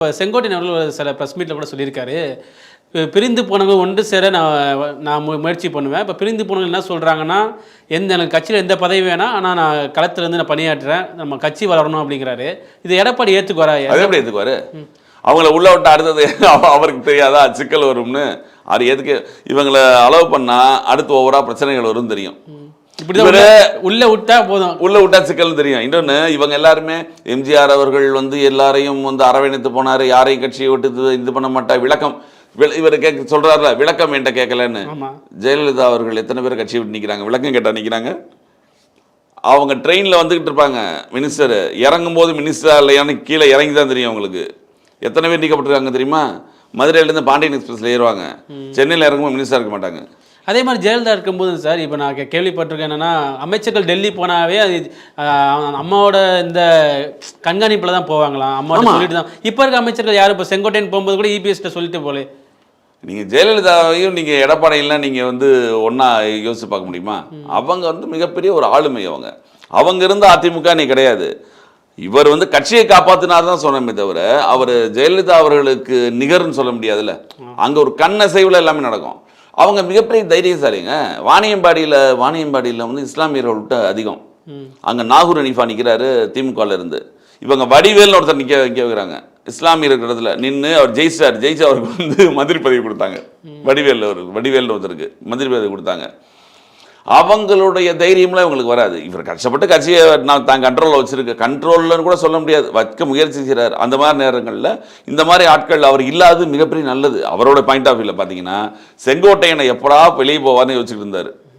இப்போ செங்கோட்டையன் அவர்கள் சில ப்ரெஸ் மீட்டில் கூட சொல்லியிருக்காரு, பிரிந்து போனவங்க ஒன்று சேர நான் முயற்சி பண்ணுவேன். இப்போ பிரிந்து போனவங்க என்ன சொல்கிறாங்கன்னா, எனக்கு கட்சியில் எந்த பதவி வேணாம், ஆனால் நான் களத்துலேருந்து நான் பணியாற்றுறேன், நம்ம கட்சி வளரணும் அப்படிங்கிறாரு. இது எடப்பாடி ஏற்றுக்குவாரா? அது எப்படி ஏற்றுக்குவாரு? அவங்கள உள்ள விட்டு அடுத்தது அவருக்கு தெரியாதா சிக்கல் வரும்னு? அது எதுக்கு இவங்களை அலோவ் பண்ணால் அடுத்து ஓவராக பிரச்சனைகள் வரும் தெரியும். உள்ள விட்டா போதும், உள்ள விட்டா சிக்கல் தெரியும். இன்னொன்று, இவங்க எல்லாருமே எம்ஜிஆர் அவர்கள் எல்லாரையும் அரவணைத்து போனார், யாரையும் கட்சியை விட்டு இது பண்ண மாட்டா, விளக்கம் இவர் சொல்றாருல, விளக்கம் என்கிட்ட கேட்கலன்னு. ஜெயலலிதா அவர்கள் எத்தனை பேர் கட்சியை விட்டு நிற்கிறாங்க? விளக்கம் கேட்டா நிற்கிறாங்க. அவங்க ட்ரெயினில் வந்துகிட்டு இருப்பாங்க, மினிஸ்டர் இறங்கும் போது மினிஸ்டர் இல்லையான்னு கீழே இறங்கி தான் தெரியும் அவங்களுக்கு. எத்தனை பேர் நீக்கப்பட்டிருக்காங்க தெரியுமா? மதுரையிலேருந்து பாண்டியன் எக்ஸ்பிரஸில் ஏறுவாங்க, சென்னையில் இறங்கும்போது மினிஸ்டர் இருக்க மாட்டாங்க. அதே மாதிரி ஜெயலலிதா இருக்கும்போது சார், இப்போ நான் கேள்விப்பட்டிருக்கேன் என்னன்னா, அமைச்சர்கள் டெல்லி போனாவே அது அம்மாவோட இந்த கண்காணிப்பில் தான் போவாங்களாம், அம்மாவோட சொல்லிட்டு தான். இப்போ இருக்க அமைச்சர்கள் யாரும் இப்போ செங்கோட்டையன் போகும்போது கூட இபிஎஸ்கிட்ட சொல்லிட்டு போலே. நீங்கள் ஜெயலலிதாவையும் நீங்கள் எடப்பாடியெல்லாம் நீங்கள் ஒன்றா யோசிச்சு பார்க்க முடியுமா? அவங்க மிகப்பெரிய ஒரு ஆளுமை. அவங்க இருந்த அதிமுக நீ கிடையாது. இவர் கட்சியை காப்பாற்றினார் தான் சொன்னமே தவிர, அவர் ஜெயலலிதா அவர்களுக்கு நிகர்ன்னு சொல்ல முடியாதுல்ல. அங்கே ஒரு கண்ணசைவில் எல்லாமே நடக்கும். அவங்க மிகப்பெரிய தைரியசாலிங்க. வாணியம்பாடியில் இஸ்லாமியர்கள் விட்டு அதிகம். அங்கே நாகூர் அனிஃபா நிற்கிறாரு திமுகவில் இருந்து. இவங்க வடிவேல்னு ஒருத்தர் நிற்க வைக்கிறாங்க, இஸ்லாமியர் இடத்துல நின்று அவர் ஜெயிச்சு அவருக்கு மந்திரி பதவி கொடுத்தாங்க. வடிவேல்னு ஒருத்தருக்கு மந்திரி பதவி கொடுத்தாங்க. அவங்களுடைய தைரியம்லாம் இவங்களுக்கு வராது. இவர் கஷ்டப்பட்டு கட்சியை நான் தான் கண்ட்ரோல்னு கூட சொல்ல முடியாது, வைக்க முயற்சி செய்கிறார். அந்த மாதிரி நேரங்களில் இந்த மாதிரி ஆட்கள் அவர் இல்லாது மிகப்பெரிய நல்லது. அவரோட பாயிண்ட் ஆஃப் வியூவில் பார்த்தீங்கன்னா, செங்கோட்டையனை எப்படா வெளியே போவார்னு யோசிச்சுட்டு இருந்தார்.